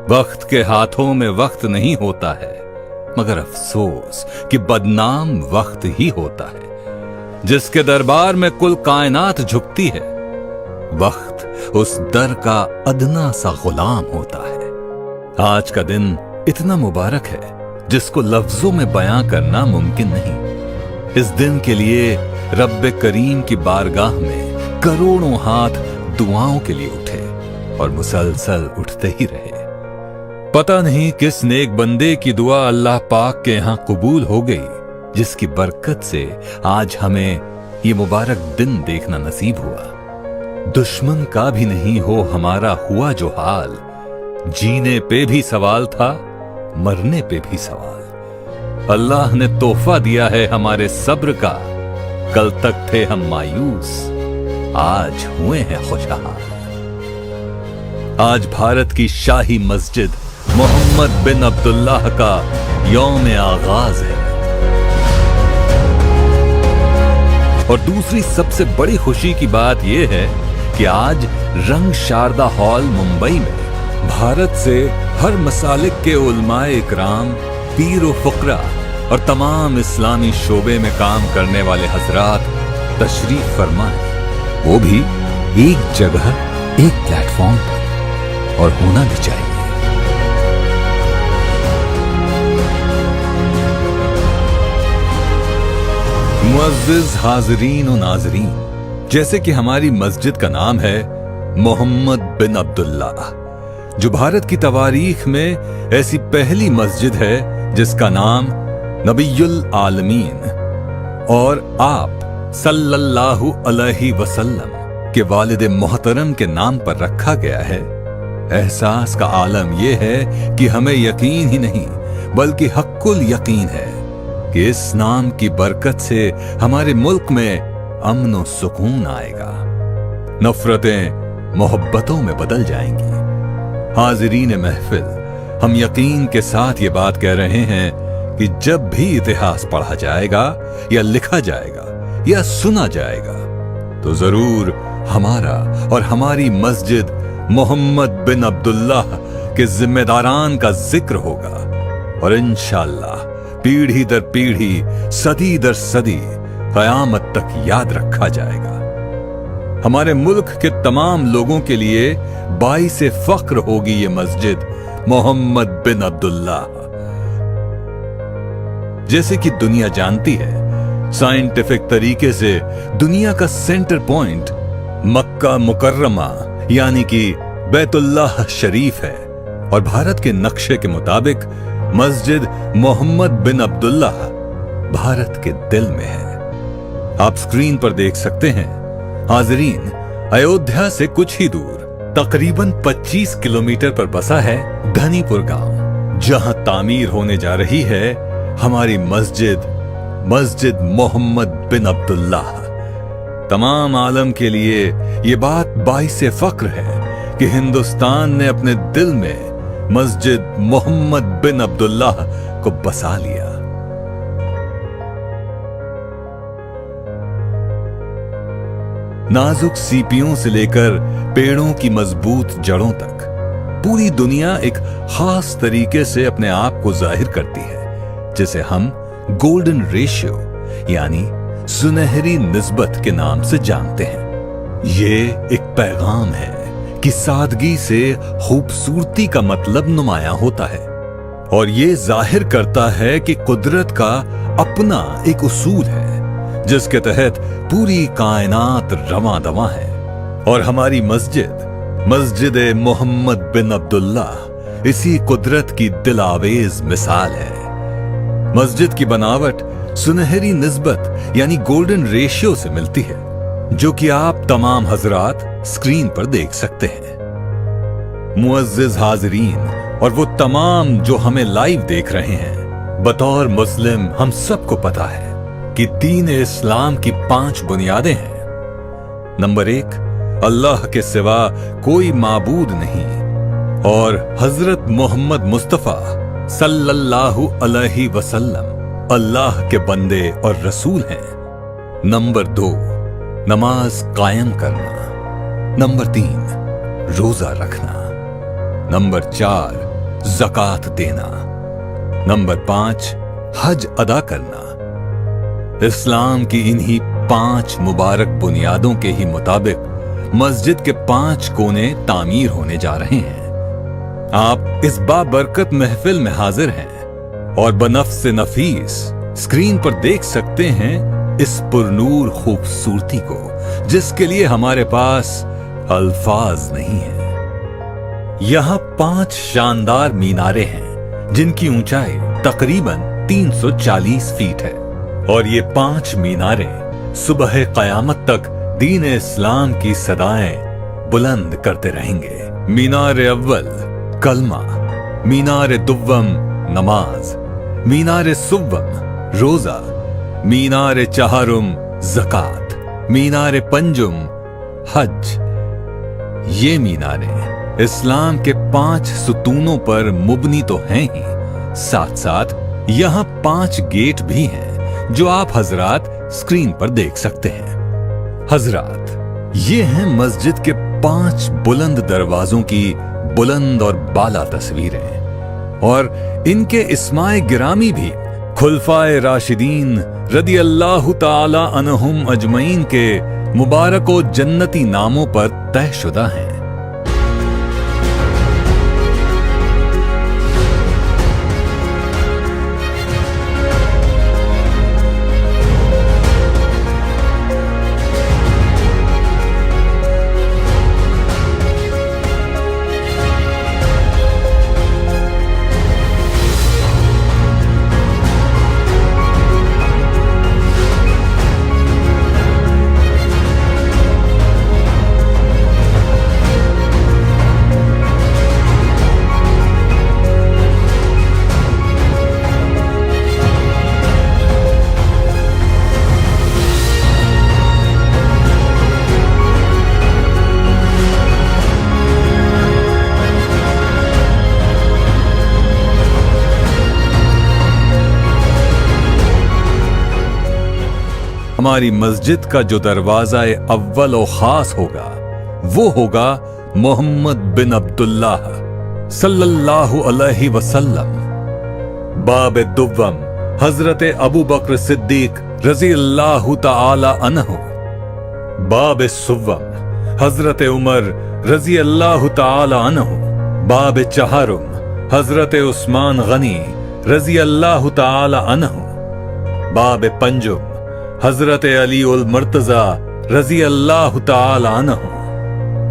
वक्त के हाथों में वक्त नहीं होता है, मगर अफसोस कि बदनाम वक्त ही होता है। जिसके दरबार में कुल कायनात झुकती है, वक्त उस दर का अदना सा गुलाम होता है। आज का दिन इतना मुबारक है जिसको लफ्जों में बयां करना मुमकिन नहीं। इस दिन के लिए रब्बे करीम की बारगाह में करोड़ों हाथ दुआओं के लिए उठे और मुसलसल उठते ही रहे। पता नहीं किस नेक बंदे की दुआ अल्लाह पाक के यहां कबूल हो गई, जिसकी बरकत से आज हमें ये मुबारक दिन देखना नसीब हुआ। दुश्मन का भी नहीं हो हमारा हुआ जो हाल, जीने पे भी सवाल था, मरने पे भी सवाल। अल्लाह ने तोहफा दिया है हमारे सब्र का, कल तक थे हम मायूस, आज हुए हैं खुशहाल। आज भारत की शाही मस्जिद मोहम्मद बिन अब्दुल्लाह का यौम आगाज है। और दूसरी सबसे बड़ी खुशी की बात यह है कि आज रंग शारदा हॉल मुंबई में भारत से हर मसालिक के उलमाए इकराम, पीर व फुकरा और तमाम इस्लामी शोबे में काम करने वाले हजरात तशरीफ फरमाए, वो भी एक जगह एक प्लेटफॉर्म पर, और होना भी चाहिए। मुअज़्ज़िज़ हाज़रीन और नाज़रीन, जैसे कि हमारी मस्जिद का नाम है मोहम्मद बिन अब्दुल्लाह, जो भारत की तवारीख में ऐसी पहली मस्जिद है जिसका नाम नबीयुल आलमीन और आप सल्लल्लाहु अलैहि वसल्लम के वालिद मोहतरम के नाम पर रखा गया है। एहसास का आलम यह है कि हमें यकीन ही नहीं बल्कि हक्कुल यकीन है कि इस नाम की बरकत से हमारे मुल्क में अमन और सुकून आएगा, नफरतें मोहब्बतों में बदल जाएंगी। हाजिरीन महफिल, हम यकीन के साथ ये बात कह रहे हैं कि जब भी इतिहास पढ़ा जाएगा या लिखा जाएगा या सुना जाएगा तो जरूर हमारा और हमारी मस्जिद मोहम्मद बिन अब्दुल्लाह के जिम्मेदारान का जिक्र होगा, और इंशाअल्लाह पीढ़ी दर पीढ़ी, सदी दर सदी, कयामत तक याद रखा जाएगा। हमारे मुल्क के तमाम लोगों के लिए बाइसे फख्र होगी ये मस्जिद मोहम्मद बिन अब्दुल्लाह। जैसे कि दुनिया जानती है, साइंटिफिक तरीके से दुनिया का सेंटर पॉइंट मक्का मुकर्रमा यानी कि बैतुल्लाह शरीफ है, और भारत के नक्शे के मुताबिक मस्जिद मोहम्मद बिन अब्दुल्लाह भारत के दिल में है। आप स्क्रीन पर देख सकते हैं। हाज़रीन, अयोध्या से कुछ ही दूर तकरीबन 25 किलोमीटर पर बसा है धनीपुर गांव, जहां तामीर होने जा रही है हमारी मस्जिद मोहम्मद बिन अब्दुल्लाह। तमाम आलम के लिए ये बात बाइसे फख्र है कि हिंदुस्तान ने अपने दिल में मस्जिद मोहम्मद बिन अब्दुल्लाह को बसा लिया। नाजुक सीपियों से लेकर पेड़ों की मजबूत जड़ों तक पूरी दुनिया एक खास तरीके से अपने आप को जाहिर करती है, जिसे हम गोल्डन रेशियो यानी सुनहरी निस्बत के नाम से जानते हैं। ये एक पैगाम है कि सादगी से खूबसूरती का मतलब नुमायां होता है, और ये जाहिर करता है कि कुदरत का अपना एक उसूल है जिसके तहत पूरी कायनात रवां दवां है। और हमारी मस्जिद मोहम्मद बिन अब्दुल्लाह इसी कुदरत की दिलावेज मिसाल है। मस्जिद की बनावट सुनहरी निस्बत यानी गोल्डन रेशियो से मिलती है, जो कि आप तमाम हजरात स्क्रीन पर देख सकते हैं। मुअज़्ज़िज़ हाज़रीन और वो तमाम जो हमें लाइव देख रहे हैं, बतौर मुस्लिम हम सबको पता है कि दीन इस्लाम की 5 बुनियादें हैं। नंबर 1, अल्लाह के सिवा कोई माबूद नहीं और हजरत मोहम्मद मुस्तफा सल्लल्लाहु अलैहि वसल्लम अल्लाह के बंदे और रसूल हैं। नंबर 2, नमाज कायम करना। नंबर 3, रोजा रखना। नंबर 4, ज़कात देना। नंबर 5, हज अदा करना। इस्लाम की इन्हीं 5 मुबारक बुनियादों के ही मुताबिक मस्जिद के 5 कोने तामीर होने जा रहे हैं। आप इस बाबरकत महफिल में हाजिर हैं और बनफ्स नफीस स्क्रीन पर देख सकते हैं इस पुरनूर खूबसूरती को, जिसके लिए हमारे पास अल्फाज नहीं है। यहां 5 शानदार मीनारे हैं जिनकी ऊंचाई तकरीबन 340 फीट है और ये 5 मीनारे सुबह क़यामत तक दीन इस्लाम की सदाएं बुलंद करते रहेंगे। मीनार अव्वल कलमा, मीनार दुव्वम नमाज, मीनार सुव्वम रोजा, मीनार चहारुम ज़कात, मीनार पंजुम हज। ये मीनारे इस्लाम के 5 सुतूनों पर मुबनी तो हैं ही, साथ साथ यहां 5 गेट भी हैं जो आप हजरात स्क्रीन पर देख सकते हैं। हजरात, ये हैं मस्जिद के 5 बुलंद दरवाजों की बुलंद और बाला तस्वीरें और इनके इस्माए गिरामी भी खुलफाए राशिदीन रदी अल्लाह ताला अन्हुम अजमईन के मुबारक व जन्नती नामों पर तयशुदा हैं। हमारी मस्जिद का जो दरवाजा अव्वल और खास होगा वो होगा मोहम्मद बिन अब्दुल्लाह सल्लल्लाहु अलैहि वसल्लम। बाब दुव्वम हजरत अबू बकर सिद्दीक रज़ी अल्लाहु ताला अन्हु। बाब सुव्वम हजरत उमर रज़ी अल्लाहु ताला अन्हु। बाब चहारुम हजरत उस्मान गनी रज़ी अल्लाहु ताला अन्हु। बाब पंजुम हजरत अली उल मर्तजा रज़ी अल्लाह ताला अन्हु।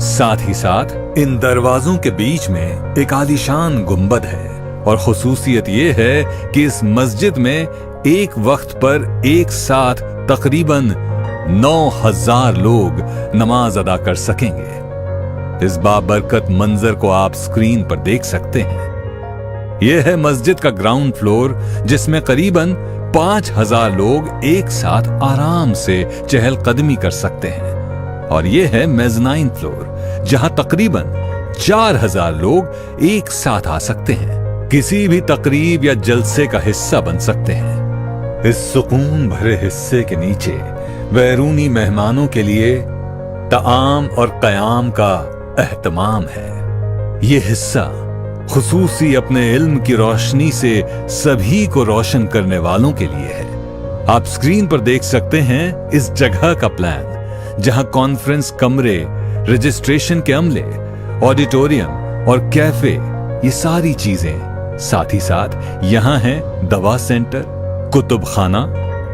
साथ ही साथ इन दरवाजों के बीच में एक आलीशान गुंबद है और खुसूसियत ये है कि इस मस्जिद में एक वक्त पर एक साथ तकरीबन 9000 लोग नमाज अदा कर सकेंगे। इस बाबरकत मंजर को आप स्क्रीन पर देख सकते हैं। यह है मस्जिद का ग्राउंड फ्लोर, जिसमें करीबन 5000 लोग एक साथ आराम से चहलकदमी कर सकते हैं और यह है मेज़नाइन फ्लोर, जहां तकरीबन 4000 लोग एक साथ आ सकते हैं, किसी भी तकरीब या जलसे का हिस्सा बन सकते हैं। इस सुकून भरे हिस्से के नीचे बैरूनी मेहमानों के लिए ताआम और क़याम का एहतमाम है। यह हिस्सा खुसूसी अपने इल्म की रोशनी से सभी को रोशन करने वालों के लिए है। आप स्क्रीन पर देख सकते हैं इस जगह का प्लान, जहां कॉन्फ्रेंस कमरे, रजिस्ट्रेशन के अमले, ऑडिटोरियम और कैफे, ये सारी चीजें, साथ ही साथ यहां है दवा सेंटर, कुतुब खाना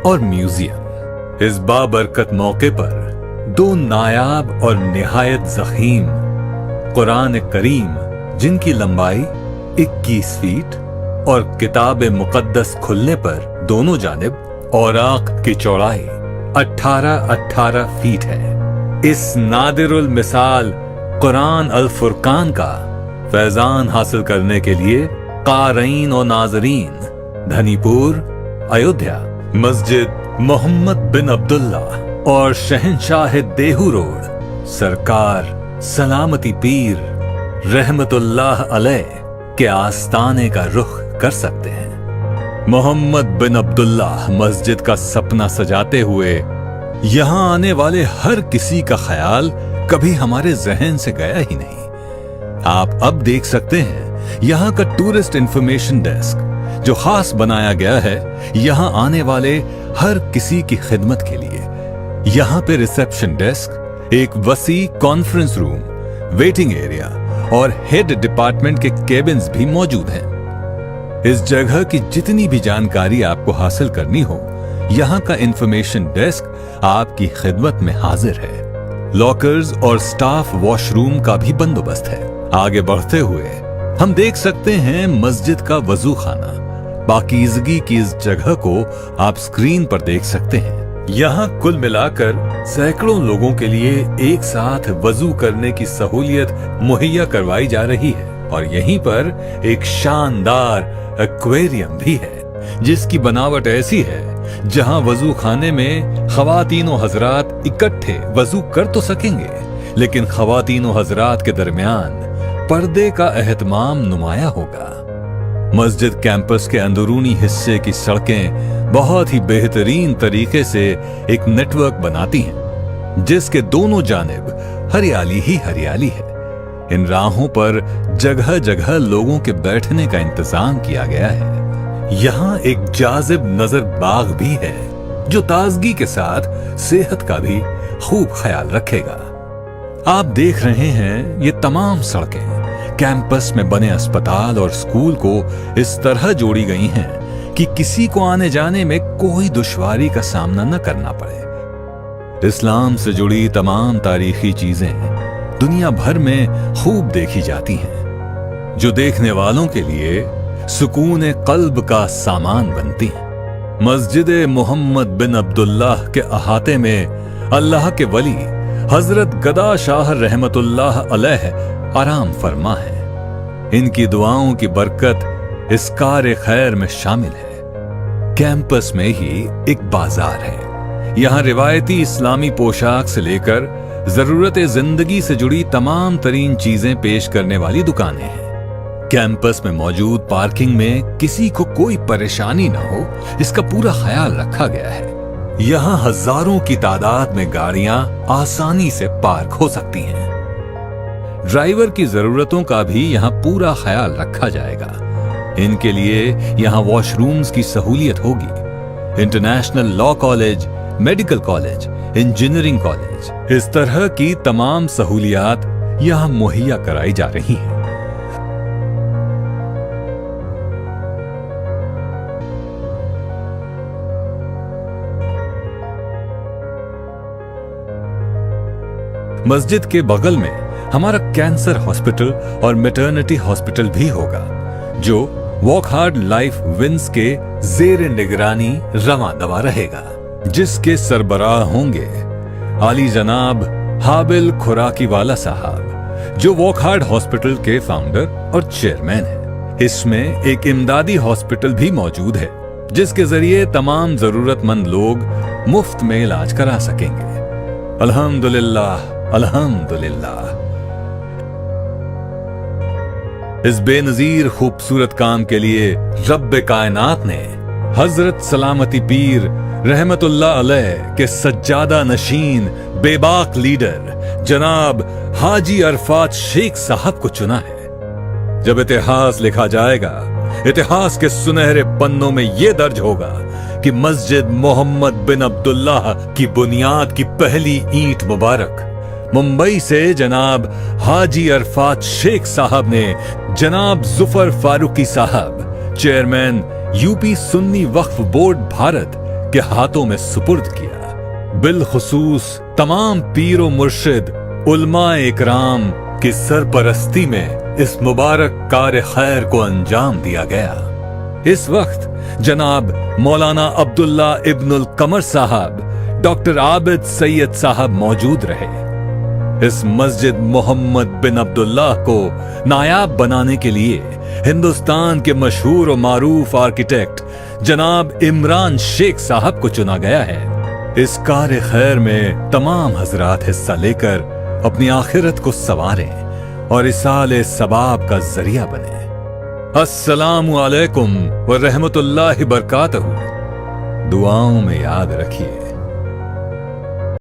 और म्यूजियम। इस बाबरकत मौके पर 2 नायाब और निहायत ज़ख़ीम कुरान करीम, जिनकी लंबाई 21 फीट और किताब मुकद्दस खुलने पर दोनों जानिब औराक की चौड़ाई 18-18 फीट है। इस नादिरुल मिसाल कुरान अल फुरकान का फैजान हासिल करने के लिए क़ारीन और नाज़रीन धनीपुर, अयोध्या, मस्जिद मोहम्मद बिन अब्दुल्लाह और शहंशाह देहू रोड सरकार सलामती पीर रहमतुल्लाह अलैह के आस्ताने का रुख कर सकते हैं। मोहम्मद बिन अब्दुल्लाह मस्जिद का सपना सजाते हुए यहां आने वाले हर किसी का ख्याल कभी हमारे जहन से गया ही नहीं। आप अब देख सकते हैं यहाँ का टूरिस्ट इंफॉर्मेशन डेस्क, जो खास बनाया गया है यहाँ आने वाले हर किसी की खिदमत के लिए। यहाँ पे रिसेप्शन डेस्क, एक वसी कॉन्फ्रेंस रूम, वेटिंग एरिया और हेड डिपार्टमेंट के केबिन्स भी मौजूद हैं। इस जगह की जितनी भी जानकारी आपको हासिल करनी हो, यहाँ का इंफॉर्मेशन डेस्क आपकी खिदमत में हाजिर है। लॉकर्स और स्टाफ वॉशरूम का भी बंदोबस्त है। आगे बढ़ते हुए हम देख सकते हैं मस्जिद का वजू खाना। पाकीज़गी की इस जगह को आप स्क्रीन पर देख सकते हैं। यहाँ कुल मिलाकर सैकड़ों लोगों के लिए एक साथ वजू करने की सहूलियत मुहैया करवाई जा रही है। और यहीं पर एक शानदार एक्वेरियम भी है, जिसकी बनावट ऐसी है जहां वजू खाने में खवातीनो हजरात इकट्ठे वजू कर तो सकेंगे, लेकिन खवातीनो हजरात के दरमियान पर्दे का एहतमाम नुमाया होगा। मस्जिद कैंपस के अंदरूनी हिस्से की सड़कें बहुत ही बेहतरीन तरीके से एक नेटवर्क बनाती हैं, जिसके दोनों जानिब हरियाली ही हरियाली है। इन राहों पर जगह जगह लोगों के बैठने का इंतजाम किया गया है। यहाँ एक जाजिब नजर बाग भी है, जो ताजगी के साथ सेहत का भी खूब ख्याल रखेगा। आप देख रहे हैं ये तमाम सड़कें कैंपस में बने अस्पताल और स्कूल को इस तरह जोड़ी गई हैं कि किसी को आने जाने में कोई दुश्वारी का सामना न करना पड़े। इस्लाम से जुड़ी तमाम तारीखी चीजें दुनिया भर में खूब देखी जाती हैं, जो देखने वालों के लिए सुकून कल्ब का सामान बनती हैं। मस्जिद मोहम्मद बिन अब्दुल्लाह के अहाते में अल्लाह के वली हजरत गदा शाह रहमतुल्लाह अलैह आराम फरमा है। इनकी दुआओं की बरकत इस कार खैर में शामिल है। कैंपस में ही एक बाजार है। यहाँ रिवायती इस्लामी पोशाक से लेकर जरूरत जिंदगी से जुड़ी तमाम तरीन चीजें पेश करने वाली दुकानें हैं। कैंपस में मौजूद पार्किंग में किसी को कोई परेशानी न हो, इसका पूरा ख्याल रखा गया है। यहाँ हजारों की तादाद में गाड़ियां आसानी से पार्क हो सकती हैं। ड्राइवर की जरूरतों का भी यहाँ पूरा ख्याल रखा जाएगा। इनके लिए यहाँ वॉशरूम्स की सहूलियत होगी। International law college, medical college, engineering college, इस तरह की तमाम सहूलियात यहाँ मुहैया कराई जा रही हैं। मस्जिद के बगल में हमारा कैंसर हॉस्पिटल और मैटरनिटी हॉस्पिटल भी होगा, जो वॉक हार्ड लाइफ विंस के जेर निगरानी रवा दवा रहेगा, जिसके सरबराह होंगे आली जनाब हाबिल खुराकी वाला साहब, जो वॉक हार्ड हॉस्पिटल के फाउंडर और चेयरमैन है। इसमें एक इमदादी हॉस्पिटल भी मौजूद है, जिसके जरिए तमाम जरूरतमंद लोग मुफ्त में इलाज करा सकेंगे। अल्हम्दुलिल्लाह, अल्हम्दुलिल्लाह। इस बेनजीर खूबसूरत काम के लिए रब्बे कायनात ने हजरत सलामती पीर रहमतुल्लाह अलैह के सज्जादा नशीन बेबाक लीडर जनाब हाजी अरफात शेख साहब को चुना है। जब इतिहास लिखा जाएगा, इतिहास के सुनहरे पन्नों में यह दर्ज होगा कि मस्जिद मोहम्मद बिन अब्दुल्लाह की बुनियाद की पहली ईंट मुबारक मुंबई से जनाब हाजी अरफात शेख साहब ने जनाब जुफर फारूकी साहब, चेयरमैन यूपी सुन्नी वक्फ बोर्ड भारत के हाथों में सुपुर्द किया। बिलखुसूस तमाम पीरो मुर्शिद उलमाए इकराम की सरपरस्ती में इस मुबारक कार खैर को अंजाम दिया गया। इस वक्त जनाब मौलाना अब्दुल्ला इब्नुल कमर साहब, डॉक्टर आबिद सैयद साहब मौजूद रहे। इस मस्जिद मोहम्मद बिन अब्दुल्लाह को नायाब बनाने के लिए हिंदुस्तान के मशहूर और मारूफ आर्किटेक्ट जनाब इमरान शेख साहब को चुना गया है। इस कार खैर में तमाम हजरात हिस्सा लेकर अपनी आखिरत को संवारें और इसाले सबाब का जरिया बने। अस्सलामु अलैकुम व रहमतुल्लाहि बरकातहू। दुआओं में याद रखिए।